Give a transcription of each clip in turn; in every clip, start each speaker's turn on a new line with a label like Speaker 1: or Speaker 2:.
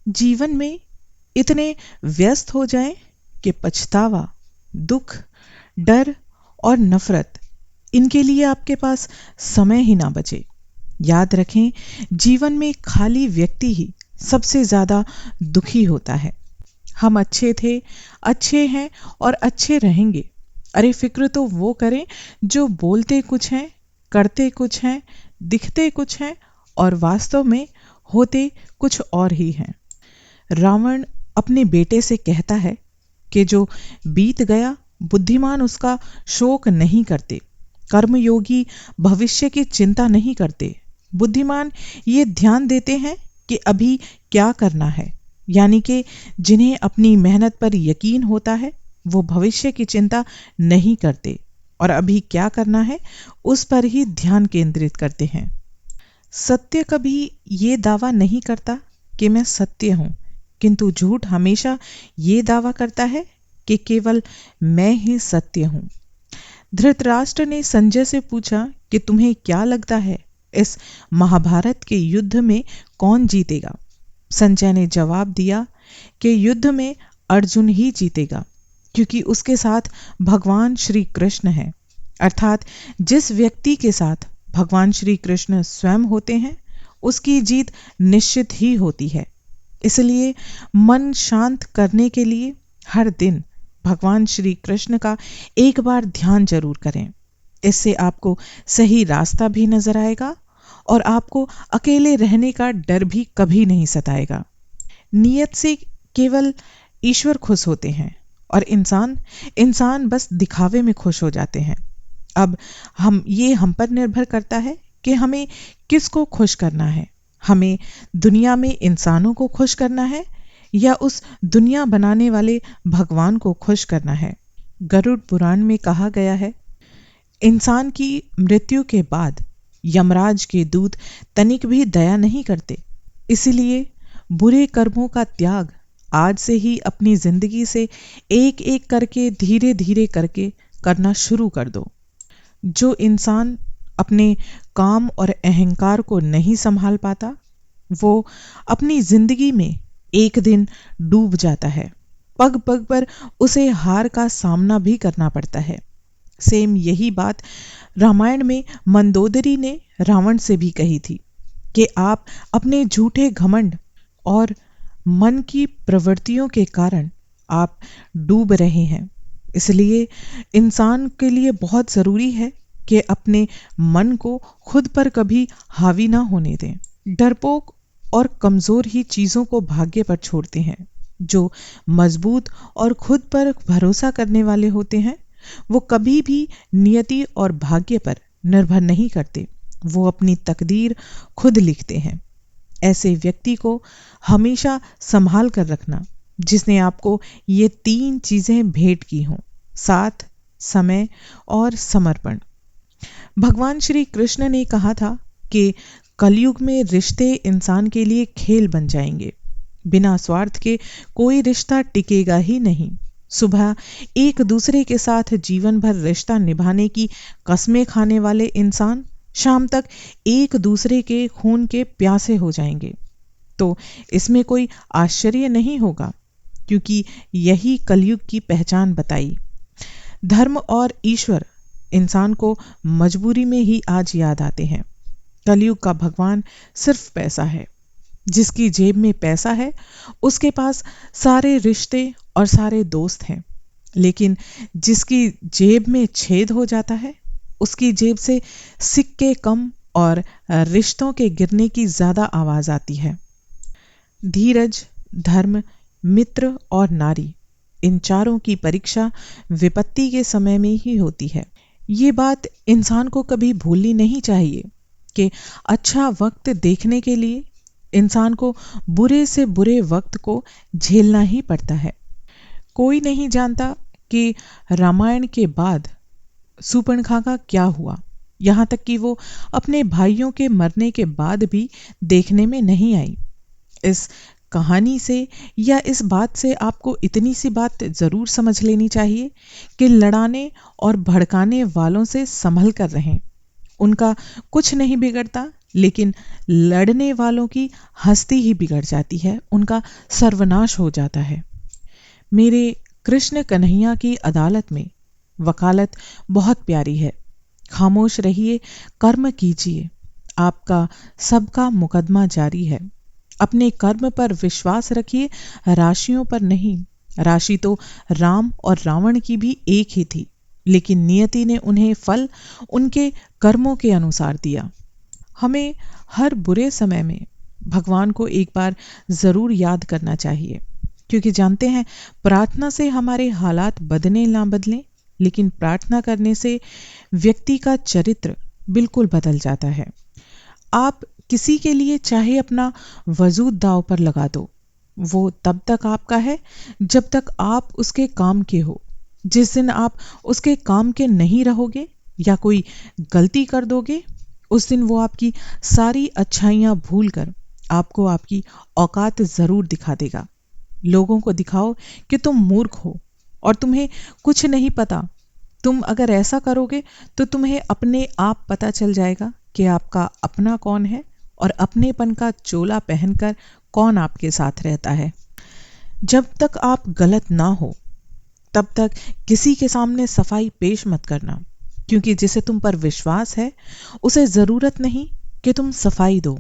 Speaker 1: जीवन में इतने व्यस्त हो जाएं कि पछतावा, दुख, डर और नफरत, इनके लिए आपके पास समय ही ना बचे। याद रखें, जीवन में खाली व्यक्ति ही सबसे ज्यादा दुखी होता है। हम अच्छे थे, अच्छे हैं और अच्छे रहेंगे। अरे फिक्र तो वो करें जो बोलते कुछ हैं, करते कुछ हैं, दिखते कुछ हैं और वास्तव में होते कुछ और ही हैं। रावण अपने बेटे से कहता है कि जो बीत गया, बुद्धिमान उसका शोक नहीं करते, कर्मयोगी भविष्य की चिंता नहीं करते। बुद्धिमान ये ध्यान देते हैं कि अभी क्या करना है, यानी कि जिन्हें अपनी मेहनत पर यकीन होता है वो भविष्य की चिंता नहीं करते और अभी क्या करना है उस पर ही ध्यान केंद्रित करते हैं। सत्य कभी ये दावा नहीं करता कि मैं सत्य हूं, किंतु झूठ हमेशा ये दावा करता है कि केवल मैं ही सत्य हूं। धृतराष्ट्र ने संजय से पूछा कि तुम्हें क्या लगता है, इस महाभारत के युद्ध में कौन जीतेगा? संजय ने जवाब दिया कि युद्ध में अर्जुन ही जीतेगा, क्योंकि उसके साथ भगवान श्री कृष्ण है। अर्थात जिस व्यक्ति के साथ भगवान श्री कृष्ण स्वयं होते हैं उसकी जीत निश्चित ही होती है। इसलिए मन शांत करने के लिए हर दिन भगवान श्री कृष्ण का एक बार ध्यान जरूर करें। इससे आपको सही रास्ता भी नजर आएगा और आपको अकेले रहने का डर भी कभी नहीं सताएगा। नियत से केवल ईश्वर खुश होते हैं और इंसान बस दिखावे में खुश हो जाते हैं। अब हम पर निर्भर करता है कि हमें किसको खुश करना है। हमें दुनिया में इंसानों को खुश करना है या उस दुनिया बनाने वाले भगवान को खुश करना है। गरुड़ पुराण में कहा गया है, इंसान की मृत्यु के बाद यमराज के दूत तनिक भी दया नहीं करते। इसलिए बुरे कर्मों का त्याग आज से ही अपनी जिंदगी से एक एक करके, धीरे धीरे करके करना शुरू कर दो। जो इंसान अपने काम और अहंकार को नहीं संभाल पाता वो अपनी जिंदगी में एक दिन डूब जाता है। पग पग पर उसे हार का सामना भी करना पड़ता है। सेम यही बात रामायण में मंदोदरी ने रावण से भी कही थी कि आप अपने झूठे घमंड और मन की प्रवृत्तियों के कारण आप डूब रहे हैं। इसलिए इंसान के लिए बहुत जरूरी है कि अपने मन को खुद पर कभी हावी ना होने दें। डरपोक और कमजोर ही चीजों को भाग्य पर छोड़ते हैं। जो मजबूत और खुद पर भरोसा करने वाले होते हैं वो कभी भी नियति और भाग्य पर निर्भर नहीं करते। वो अपनी तकदीर खुद लिखते हैं। ऐसे व्यक्ति को हमेशा संभाल कर रखना जिसने आपको ये 3 चीजें भेंट की हों, साथ, समय और समर्पण। भगवान श्री कृष्ण ने कहा था कि कलयुग में रिश्ते इंसान के लिए खेल बन जाएंगे। बिना स्वार्थ के कोई रिश्ता टिकेगा ही नहीं। सुबह एक दूसरे के साथ जीवन भर रिश्ता निभाने की कस्में खाने वाले इंसान शाम तक एक दूसरे के खून के प्यासे हो जाएंगे। तो इसमें कोई आश्चर्य नहीं होगा, क्योंकि यही कलयुग की पहचान बताई। धर्म और ईश्वर इंसान को मजबूरी में ही आज याद आते हैं। कलयुग का भगवान सिर्फ पैसा है। जिसकी जेब में पैसा है उसके पास सारे रिश्ते और सारे दोस्त हैं, लेकिन जिसकी जेब में छेद हो जाता है उसकी जेब से सिक्के कम और रिश्तों के गिरने की ज्यादा आवाज आती है। धीरज, धर्म, मित्र और नारी, इन चारों की परीक्षा विपत्ति के समय में ही होती है। ये बात इंसान को कभी भूलनी नहीं चाहिए कि अच्छा वक्त देखने के लिए इंसान को बुरे से बुरे वक्त को झेलना ही पड़ता है। कोई नहीं जानता कि रामायण के बाद सूर्पणखा का क्या हुआ, यहाँ तक कि वो अपने भाइयों के मरने के बाद भी देखने में नहीं आई। इस कहानी से या इस बात से आपको इतनी सी बात जरूर समझ लेनी चाहिए कि लड़ाने और भड़काने वालों से संभल कर रहें। उनका कुछ नहीं बिगड़ता, लेकिन लड़ने वालों की हस्ती ही बिगड़ जाती है, उनका सर्वनाश हो जाता है। मेरे कृष्ण कन्हैया की अदालत में वकालत बहुत प्यारी है। खामोश रहिए, कर्म कीजिए, आपका सबका मुकदमा जारी है। अपने कर्म पर विश्वास रखिए, राशियों पर नहीं। राशि तो राम और रावण की भी एक ही थी, लेकिन नियति ने उन्हें फल उनके कर्मों के अनुसार दिया। हमें हर बुरे समय में भगवान को एक बार जरूर याद करना चाहिए, क्योंकि जानते हैं प्रार्थना से हमारे हालात बदले ना बदलें, लेकिन प्रार्थना करने से व्यक्ति का चरित्र बिल्कुल बदल जाता है। आप किसी के लिए चाहे अपना वजूद दांव पर लगा दो, वो तब तक आपका है जब तक आप उसके काम के हो। जिस दिन आप उसके काम के नहीं रहोगे या कोई गलती कर दोगे, उस दिन वो आपकी सारी अच्छाइयां भूलकर आपको आपकी औकात जरूर दिखा देगा। लोगों को दिखाओ कि तुम मूर्ख हो और तुम्हें कुछ नहीं पता। तुम अगर ऐसा करोगे तो तुम्हें अपने आप पता चल जाएगा कि आपका अपना कौन है और अपनेपन का चोला पहनकर कौन आपके साथ रहता है। जब तक आप गलत ना हो तब तक किसी के सामने सफाई पेश मत करना, क्योंकि जिसे तुम पर विश्वास है उसे जरूरत नहीं कि तुम सफाई दो,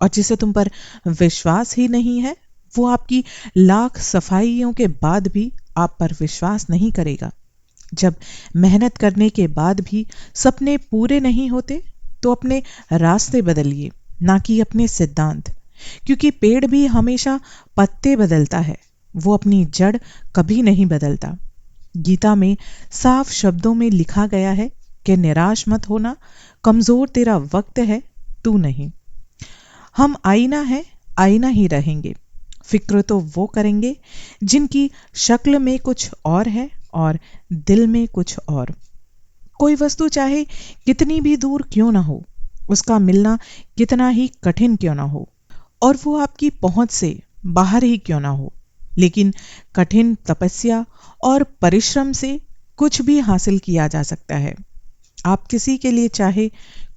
Speaker 1: और जिसे तुम पर विश्वास ही नहीं है वो आपकी लाख सफाइयों के बाद भी आप पर विश्वास नहीं करेगा। जब मेहनत करने के बाद भी सपने पूरे नहीं होते तो अपने रास्ते बदलिए, ना कि अपने सिद्धांत, क्योंकि पेड़ भी हमेशा पत्ते बदलता है, वो अपनी जड़ कभी नहीं बदलता। गीता में साफ शब्दों में लिखा गया है कि निराश मत होना, कमजोर तेरा वक्त है, तू नहीं। हम आईना है, आईना ही रहेंगे। फिक्र तो वो करेंगे जिनकी शक्ल में कुछ और है और दिल में कुछ और। कोई वस्तु चाहे कितनी भी दूर क्यों ना हो, उसका मिलना कितना ही कठिन क्यों ना हो, और वो आपकी पहुंच से बाहर ही क्यों ना हो, लेकिन कठिन तपस्या और परिश्रम से कुछ भी हासिल किया जा सकता है। आप किसी के लिए चाहे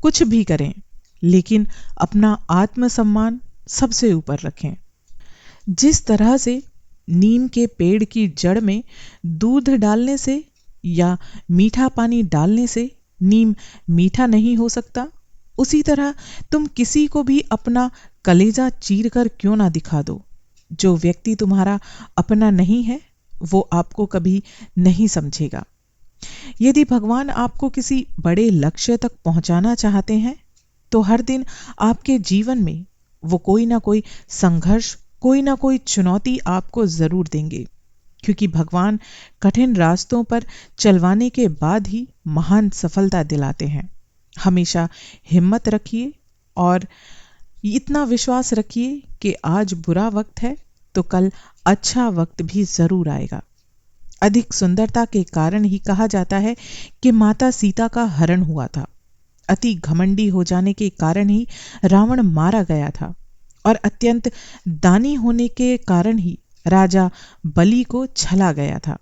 Speaker 1: कुछ भी करें, लेकिन अपना आत्मसम्मान सबसे ऊपर रखें। जिस तरह से नीम के पेड़ की जड़ में दूध डालने से या मीठा पानी डालने से नीम मीठा नहीं हो सकता, उसी तरह तुम किसी को भी अपना कलेजा चीर कर क्यों ना दिखा दो। जो व्यक्ति तुम्हारा अपना नहीं है वो आपको कभी नहीं समझेगा। यदि भगवान आपको किसी बड़े लक्ष्य तक पहुंचाना चाहते हैं तो हर दिन आपके जीवन में वो कोई ना कोई संघर्ष, कोई ना कोई चुनौती आपको जरूर देंगे, क्योंकि भगवान कठिन रास्तों पर चलवाने के बाद ही महान सफलता दिलाते हैं। हमेशा हिम्मत रखिए और इतना विश्वास रखिए कि आज बुरा वक्त है तो कल अच्छा वक्त भी जरूर आएगा। अधिक सुंदरता के कारण ही कहा जाता है कि माता सीता का हरण हुआ था। अति घमंडी हो जाने के कारण ही रावण मारा गया था, और अत्यंत दानी होने के कारण ही राजा बलि को छला गया था।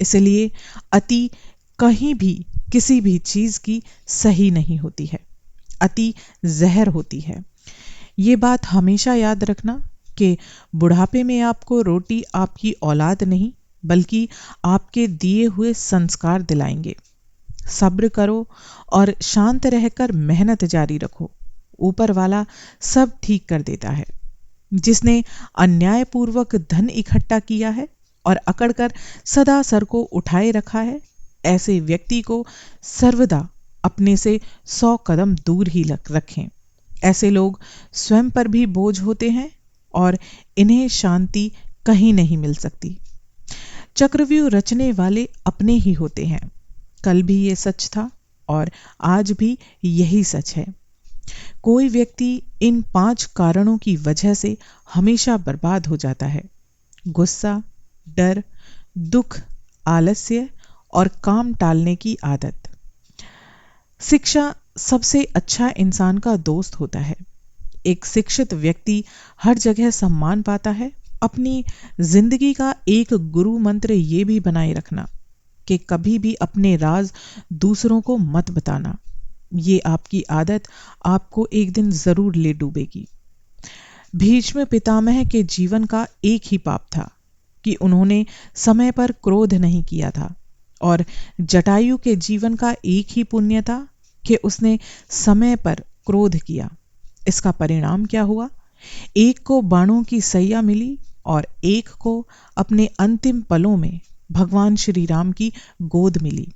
Speaker 1: इसलिए अति कहीं भी किसी भी चीज की सही नहीं होती है, अति जहर होती है। ये बात हमेशा याद रखना कि बुढ़ापे में आपको रोटी आपकी औलाद नहीं बल्कि आपके दिए हुए संस्कार दिलाएंगे। सब्र करो और शांत रहकर मेहनत जारी रखो, ऊपर वाला सब ठीक कर देता है। जिसने अन्यायपूर्वक धन इकट्ठा किया है और अकड़कर सदा सर को उठाए रखा है, ऐसे व्यक्ति को सर्वदा अपने से 100 कदम दूर ही रखें। ऐसे लोग स्वयं पर भी बोझ होते हैं और इन्हें शांति कहीं नहीं मिल सकती। चक्रव्यूह रचने वाले अपने ही होते हैं। कल भी ये सच था और आज भी यही सच है। कोई व्यक्ति इन 5 कारणों की वजह से हमेशा बर्बाद हो जाता है: गुस्सा, डर, दुख, आलस्य और काम टालने की आदत। शिक्षा सबसे अच्छा इंसान का दोस्त होता है। एक शिक्षित व्यक्ति हर जगह सम्मान पाता है। अपनी जिंदगी का एक गुरु मंत्र ये भी बनाए रखना कि कभी भी अपने राज दूसरों को मत बताना। ये आपकी आदत आपको एक दिन जरूर ले डूबेगी। भीष्म पितामह के जीवन का एक ही पाप था कि उन्होंने समय पर क्रोध नहीं किया था, और जटायु के जीवन का एक ही पुण्य था कि उसने समय पर क्रोध किया। इसका परिणाम क्या हुआ? एक को बाणों की सैया मिली और एक को अपने अंतिम पलों में भगवान श्री राम की गोद मिली।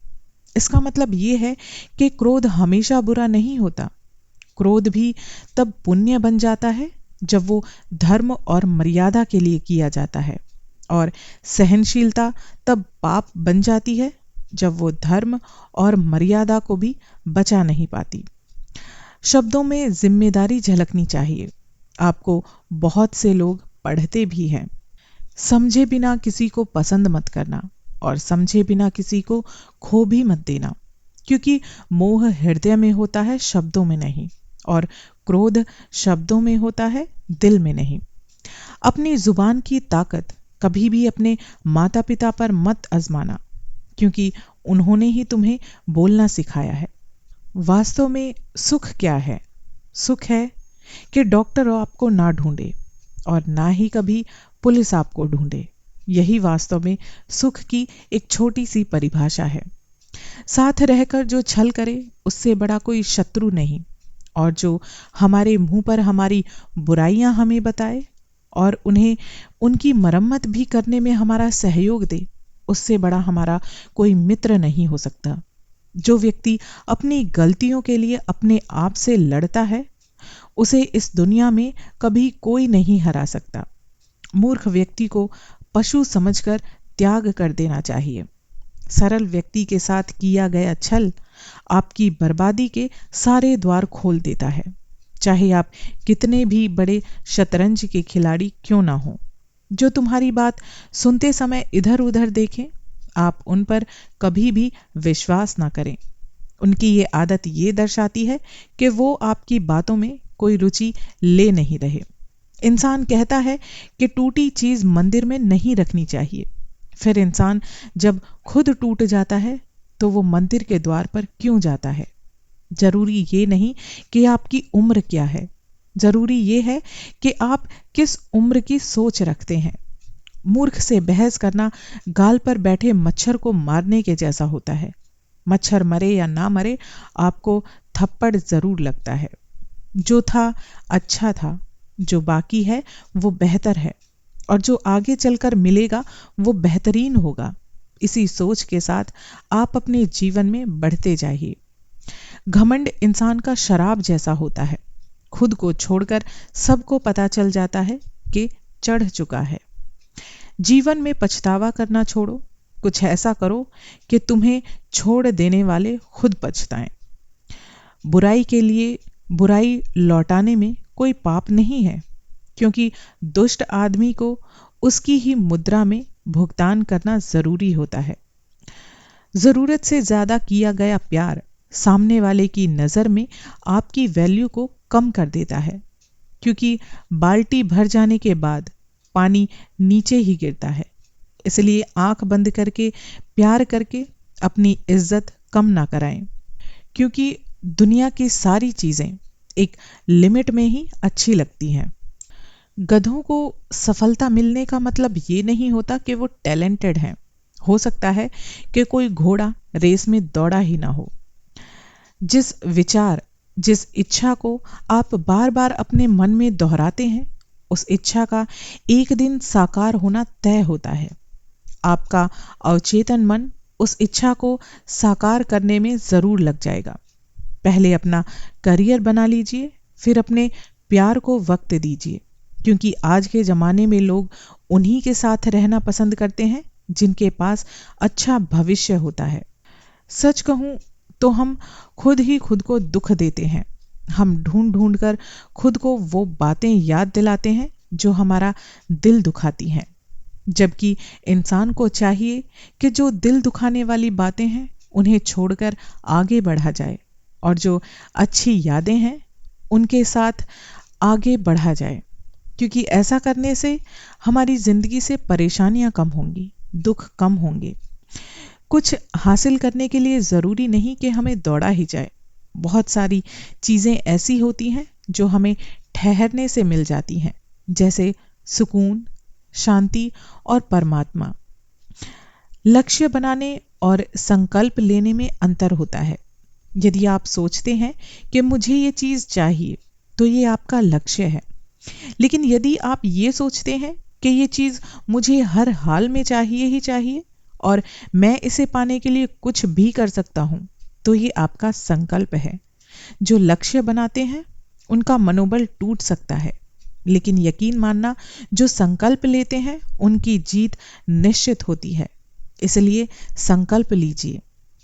Speaker 1: इसका मतलब ये है कि क्रोध हमेशा बुरा नहीं होता। क्रोध भी तब पुण्य बन जाता है जब वो धर्म और मर्यादा के लिए किया जाता है, और सहनशीलता तब पाप बन जाती है जब वो धर्म और मर्यादा को भी बचा नहीं पाती। शब्दों में जिम्मेदारी झलकनी चाहिए। आपको बहुत से लोग पढ़ते भी हैं। समझे बिना किसी को पसंद मत करना, और समझे बिना किसी को खो भी मत देना, क्योंकि मोह हृदय में होता है, शब्दों में नहीं, और क्रोध शब्दों में होता है, दिल में नहीं। अपनी जुबान की ताकत कभी भी अपने माता पिता पर मत आजमाना, क्योंकि उन्होंने ही तुम्हें बोलना सिखाया है। वास्तव में सुख क्या है? सुख है कि डॉक्टर आपको ना ढूंढे और ना ही कभी पुलिस आपको ढूंढे। यही वास्तव में सुख की एक छोटी सी परिभाषा है। साथ रहकर जो छल करे उससे बड़ा कोई शत्रु नहीं, और जो हमारे मुंह पर हमारी बुराइयां हमें बताए और उन्हें उनकी मरम्मत भी करने में हमारा सहयोग दे, उससे बड़ा हमारा कोई मित्र नहीं हो सकता। जो व्यक्ति अपनी गलतियों के लिए अपने आप से लड़ता है, उसे इस दुनिया में कभी कोई नहीं हरा सकता। मूर्ख व्यक्ति को पशु समझकर त्याग कर देना चाहिए। सरल व्यक्ति के साथ किया गया छल आपकी बर्बादी के सारे द्वार खोल देता है, चाहे आप कितने भी बड़े शतरंज के खिलाड़ी क्यों ना हो। जो तुम्हारी बात सुनते समय इधर उधर देखें, आप उन पर कभी भी विश्वास ना करें। उनकी ये आदत ये दर्शाती है कि वो आपकी बातों में कोई रुचि ले नहीं रहे। इंसान कहता है कि टूटी चीज मंदिर में नहीं रखनी चाहिए। फिर इंसान जब खुद टूट जाता है तो वो मंदिर के द्वार पर क्यों जाता है? जरूरी ये नहीं कि आपकी उम्र क्या है, जरूरी ये है कि आप किस उम्र की सोच रखते हैं। मूर्ख से बहस करना गाल पर बैठे मच्छर को मारने के जैसा होता है। मच्छर मरे या ना मरे, आपको थप्पड़ जरूर लगता है। जो था अच्छा था, जो बाकी है वो बेहतर है, और जो आगे चलकर मिलेगा वो बेहतरीन होगा। इसी सोच के साथ आप अपने जीवन में बढ़ते जाइए। घमंड इंसान का शराब जैसा होता है। खुद को छोड़कर सबको पता चल जाता है कि चढ़ चुका है। जीवन में पछतावा करना छोड़ो। कुछ ऐसा करो कि तुम्हें छोड़ देने वाले खुद पछताएं। बुराई के लिए बुराई लौटाने में कोई पाप नहीं है, क्योंकि दुष्ट आदमी को उसकी ही मुद्रा में भुगतान करना जरूरी होता है। जरूरत से ज्यादा किया गया प्यार सामने वाले की नजर में आपकी वैल्यू को कम कर देता है, क्योंकि बाल्टी भर जाने के बाद पानी नीचे ही गिरता है। इसलिए आंख बंद करके प्यार करके अपनी इज्जत कम ना कराएं, क्योंकि दुनिया की सारी चीजें एक लिमिट में ही अच्छी लगती हैं। गधों को सफलता मिलने का मतलब ये नहीं होता कि वो टैलेंटेड हैं। हो सकता है कि कोई घोड़ा रेस में दौड़ा ही ना हो। जिस विचार, जिस इच्छा को आप बार बार अपने मन में दोहराते हैं, उस इच्छा का एक दिन साकार होना तय होता है। आपका अवचेतन मन उस इच्छा को साकार करने में जरूर लग जाएगा। पहले अपना करियर बना लीजिए, फिर अपने प्यार को वक्त दीजिए, क्योंकि आज के जमाने में लोग उन्हीं के साथ रहना पसंद करते हैं जिनके पास अच्छा भविष्य होता है। सच कहूं तो हम खुद ही खुद को दुख देते हैं। हम ढूंढ ढूंढ कर खुद को वो बातें याद दिलाते हैं जो हमारा दिल दुखाती हैं, जबकि इंसान को चाहिए कि जो दिल दुखाने वाली बातें हैं उन्हें छोड़कर आगे बढ़ा जाए, और जो अच्छी यादें हैं उनके साथ आगे बढ़ा जाए, क्योंकि ऐसा करने से हमारी जिंदगी से परेशानियां कम होंगी, दुख कम होंगे। कुछ हासिल करने के लिए जरूरी नहीं कि हमें दौड़ा ही जाए, बहुत सारी चीज़ें ऐसी होती हैं जो हमें ठहरने से मिल जाती हैं, जैसे सुकून, शांति और परमात्मा। लक्ष्य बनाने और संकल्प लेने में अंतर होता है। यदि आप सोचते हैं कि मुझे ये चीज़ चाहिए, तो ये आपका लक्ष्य है। लेकिन यदि आप ये सोचते हैं कि ये चीज़ मुझे हर हाल में चाहिए ही चाहिए और मैं इसे पाने के लिए कुछ भी कर सकता हूँ, तो ये आपका संकल्प है। जो लक्ष्य बनाते हैं उनका मनोबल टूट सकता है, लेकिन यकीन मानना, जो संकल्प लेते हैं उनकी जीत निश्चित होती है। इसलिए संकल्प लीजिए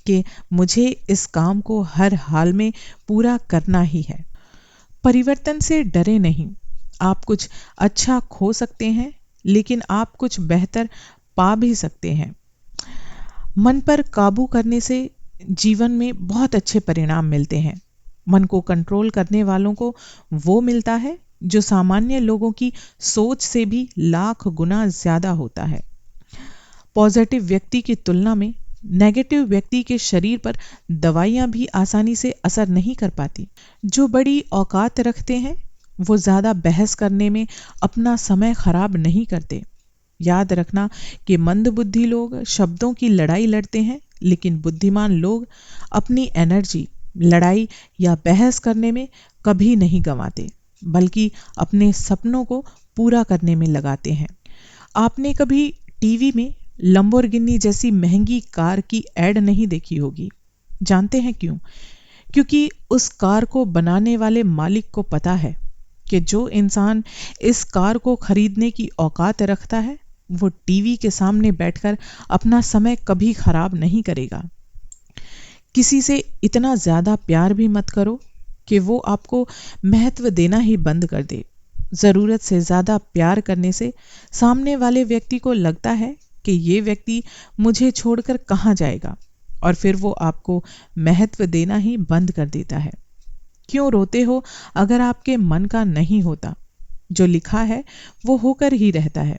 Speaker 1: कि मुझे इस काम को हर हाल में पूरा करना ही है। परिवर्तन से डरे नहीं। आप कुछ अच्छा खो सकते हैं, लेकिन आप कुछ बेहतर पा भी सकते हैं। मन पर काबू करने से जीवन में बहुत अच्छे परिणाम मिलते हैं। मन को कंट्रोल करने वालों को वो मिलता है जो सामान्य लोगों की सोच से भी लाख गुना ज्यादा होता है। पॉजिटिव व्यक्ति की तुलना में नेगेटिव व्यक्ति के शरीर पर दवाइयां भी आसानी से असर नहीं कर पाती। जो बड़ी औकात रखते हैं वो ज्यादा बहस करने में अपना समय खराब नहीं करते। याद रखना कि मंदबुद्धि लोग शब्दों की लड़ाई लड़ते हैं, लेकिन बुद्धिमान लोग अपनी एनर्जी लड़ाई या बहस करने में कभी नहीं गंवाते, बल्कि अपने सपनों को पूरा करने में लगाते हैं। आपने कभी टीवी में लंबोर्गिनी जैसी महंगी कार की एड नहीं देखी होगी। जानते हैं क्यों? क्योंकि उस कार को बनाने वाले मालिक को पता है कि जो इंसान इस कार को खरीदने की औकात रखता है वो टीवी के सामने बैठकर अपना समय कभी खराब नहीं करेगा। किसी से इतना ज्यादा प्यार भी मत करो कि वो आपको महत्व देना ही बंद कर दे। जरूरत से ज्यादा प्यार करने से सामने वाले व्यक्ति को लगता है कि ये व्यक्ति मुझे छोड़कर कहाँ जाएगा, और फिर वो आपको महत्व देना ही बंद कर देता है। क्यों रोते हो अगर आपके मन का नहीं होता? जो लिखा है वो होकर ही रहता है।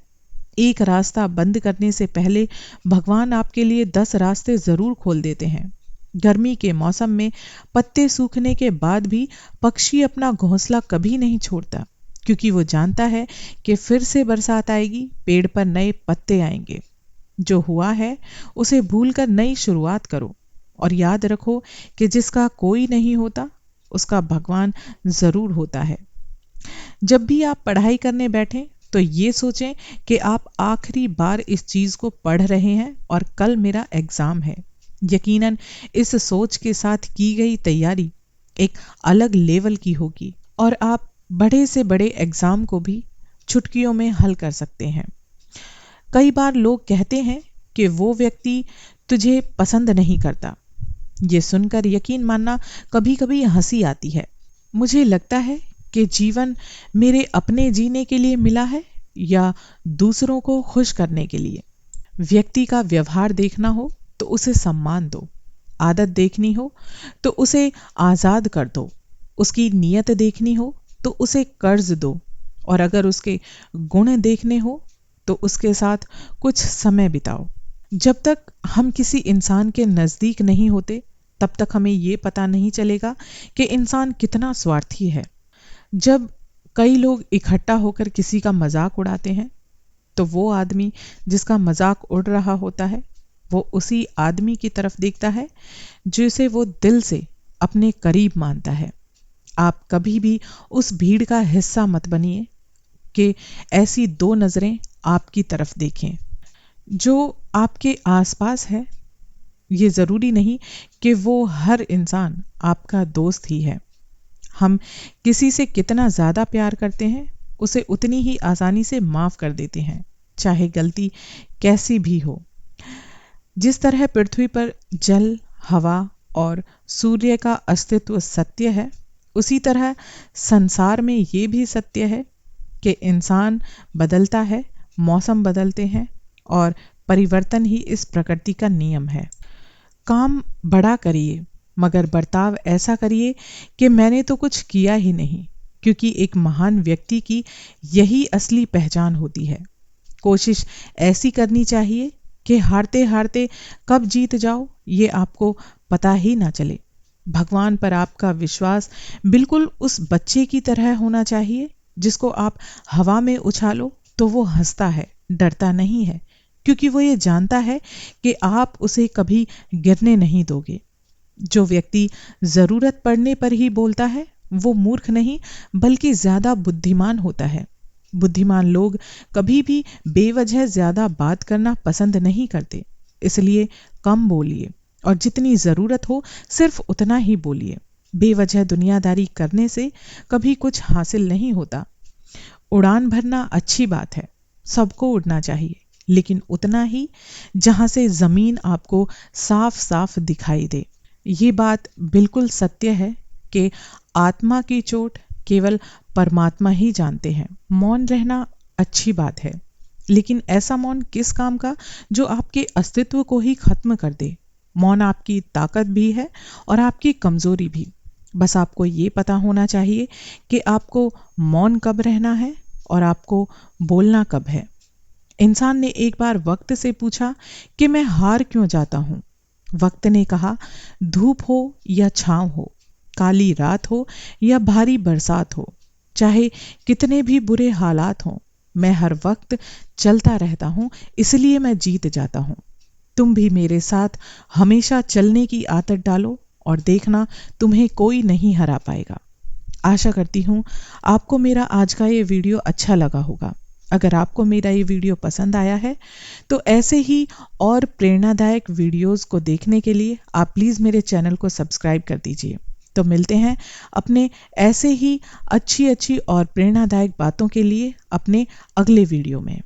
Speaker 1: एक रास्ता बंद करने से पहले भगवान आपके लिए 10 रास्ते जरूर खोल देते हैं। गर्मी के मौसम में पत्ते सूखने के बाद भी पक्षी अपना घोंसला कभी नहीं छोड़ता, क्योंकि वो जानता है कि फिर से बरसात आएगी, पेड़ पर नए पत्ते आएंगे। जो हुआ है उसे भूलकर नई शुरुआत करो, और याद रखो कि जिसका कोई नहीं होता उसका भगवान जरूर होता है। जब भी आप पढ़ाई करने बैठें तो ये सोचें कि आप आखिरी बार इस चीज को पढ़ रहे हैं और कल मेरा एग्जाम है। यकीनन इस सोच के साथ की गई तैयारी एक अलग लेवल की होगी, और आप बड़े से बड़े एग्जाम को भी चुटकियों में हल कर सकते हैं। कई बार लोग कहते हैं कि वो व्यक्ति तुझे पसंद नहीं करता। ये सुनकर यकीन मानना कभी कभी हंसी आती है। मुझे लगता है कि जीवन मेरे अपने जीने के लिए मिला है या दूसरों को खुश करने के लिए। व्यक्ति का व्यवहार देखना हो तो उसे सम्मान दो, आदत देखनी हो तो उसे आजाद कर दो, उसकी नीयत देखनी हो तो उसे कर्ज दो, और अगर उसके गुण देखने हो तो उसके साथ कुछ समय बिताओ। जब तक हम किसी इंसान के नजदीक नहीं होते तब तक हमें ये पता नहीं चलेगा कि इंसान कितना स्वार्थी है। जब कई लोग इकट्ठा होकर किसी का मजाक उड़ाते हैं तो वो आदमी जिसका मजाक उड़ रहा होता है वो उसी आदमी की तरफ देखता है जिसे वो दिल से अपने करीब मानता है। आप कभी भी उस भीड़ का हिस्सा मत बनिए कि ऐसी दो नजरें आपकी तरफ देखें। जो आपके आसपास है, ये जरूरी नहीं कि वो हर इंसान आपका दोस्त ही है। हम किसी से कितना ज्यादा प्यार करते हैं उसे उतनी ही आसानी से माफ कर देते हैं, चाहे गलती कैसी भी हो। जिस तरह पृथ्वी पर जल, हवा और सूर्य का अस्तित्व सत्य है, उसी तरह संसार में ये भी सत्य है कि इंसान बदलता है, मौसम बदलते हैं, और परिवर्तन ही इस प्रकृति का नियम है। काम बड़ा करिए, मगर बर्ताव ऐसा करिए कि मैंने तो कुछ किया ही नहीं, क्योंकि एक महान व्यक्ति की यही असली पहचान होती है। कोशिश ऐसी करनी चाहिए कि हारते हारते कब जीत जाओ ये आपको पता ही ना चले। भगवान पर आपका विश्वास बिल्कुल उस बच्चे की तरह होना चाहिए जिसको आप हवा में उछालो तो वो हंसता है, डरता नहीं है, क्योंकि वो ये जानता है कि आप उसे कभी गिरने नहीं दोगे। जो व्यक्ति जरूरत पड़ने पर ही बोलता है वो मूर्ख नहीं बल्कि ज्यादा बुद्धिमान होता है। बुद्धिमान लोग कभी भी बेवजह ज्यादा बात करना पसंद नहीं करते। इसलिए कम बोलिए और जितनी जरूरत हो सिर्फ उतना ही बोलिए। बेवजह दुनियादारी करने से कभी कुछ हासिल नहीं होता। उड़ान भरना अच्छी बात है, सबको उड़ना चाहिए, लेकिन उतना ही जहां से जमीन आपको साफ साफ दिखाई दे। ये बात बिल्कुल सत्य है कि आत्मा की चोट केवल परमात्मा ही जानते हैं। मौन रहना अच्छी बात है, लेकिन ऐसा मौन किस काम का जो आपके अस्तित्व को ही खत्म कर दे। मौन आपकी ताकत भी है और आपकी कमजोरी भी। बस आपको ये पता होना चाहिए कि आपको मौन कब रहना है और आपको बोलना कब है। इंसान ने एक बार वक्त से पूछा कि मैं हार क्यों जाता हूं। वक्त ने कहा, धूप हो या छांव हो, काली रात हो या भारी बरसात हो, चाहे कितने भी बुरे हालात हों, मैं हर वक्त चलता रहता हूं, इसलिए मैं जीत जाता हूं। तुम भी मेरे साथ हमेशा चलने की आदत डालो और देखना तुम्हें कोई नहीं हरा पाएगा। आशा करती हूँ आपको मेरा आज का ये वीडियो अच्छा लगा होगा। अगर आपको मेरा ये वीडियो पसंद आया है तो ऐसे ही और प्रेरणादायक वीडियोस को देखने के लिए आप प्लीज़ मेरे चैनल को सब्सक्राइब कर दीजिए। तो मिलते हैं अपने ऐसे ही अच्छी अच्छी और प्रेरणादायक बातों के लिए अपने अगले वीडियो में।